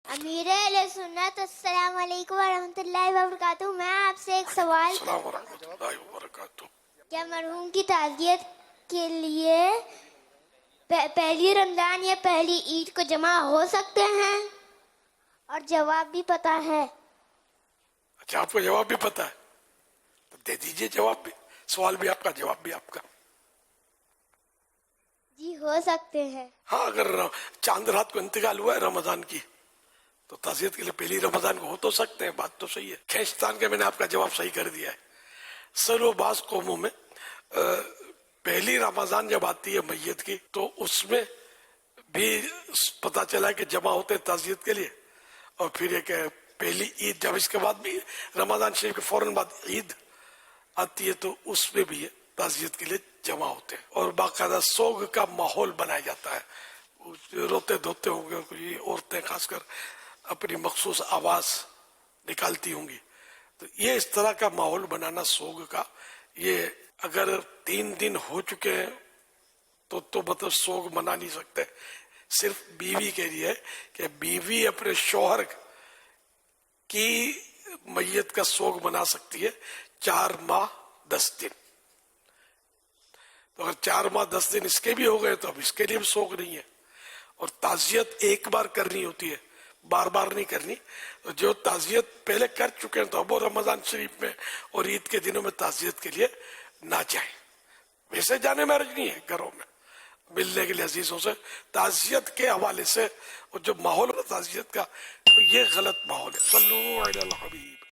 امیر اہل سنت السلام علیکم ورحمۃ اللہ وبرکاتہ. میں آپ سے ایک سوال، السلام ورحمۃ اللہ وبرکاتہ. کیا مرحوم کی تعزیت کے لیے پہلی رمضان یا پہلی عید کو جمع ہو سکتے ہیں؟ اور جواب بھی پتہ ہے. اچھا، آپ کو جواب بھی پتا ہے تو دے دیجئے جواب بھی. سوال بھی آپ کا، جواب بھی آپ کا. جی ہو سکتے ہیں. ہاں، اگر چاند رات کو انتقال ہوا ہے رمضان کی تو تعزیت کے لیے پہلی رمضان کو ہو تو سکتے ہیں. بات تو صحیح ہے. کھینچتان کے میں نے آپ کا جواب صحیح کر دیا ہے. سر و بعض قوموں میں پہلی رمضان جب آتی ہے میت کی تو اس میں بھی پتا چلا کہ جمع ہوتے ہیں تعزیت کے لیے. اور پھر ایک پہلی عید، جب اس کے بعد بھی رمضان شریف کے فوراً بعد عید آتی ہے تو اس میں بھی تعزیت کے لیے جمع ہوتے ہیں. اور باقاعدہ سوگ کا ماحول بنایا جاتا ہے. روتے دھوتے ہوں گے، یہ عورتیں خاص کر اپنی مخصوص آواز نکالتی ہوں گی. تو یہ اس طرح کا ماحول بنانا سوگ کا، یہ اگر 3 دن ہو چکے ہیں تو مطلب سوگ منا نہیں سکتے. صرف بیوی کے لیے کہ بیوی اپنے شوہر کی میت کا سوگ منا سکتی ہے 4 ماہ 10 دن. تو اگر 4 ماہ 10 دن اس کے بھی ہو گئے تو اب اس کے لیے بھی سوگ نہیں ہے. اور تعزیت ایک بار کرنی ہوتی ہے، بار بار نہیں کرنی. جو تعزیت پہلے کر چکے ہیں تو اب وہ رمضان شریف میں اور عید کے دنوں میں تعزیت کے لیے نہ جائیں. ویسے جانے میں حرج نہیں ہے گھروں میں ملنے کے لیے عزیزوں سے. تعزیت کے حوالے سے اور جو ماحول ہے تعزیت کا، تو یہ غلط ماحول ہے. صلو علی الحبیب.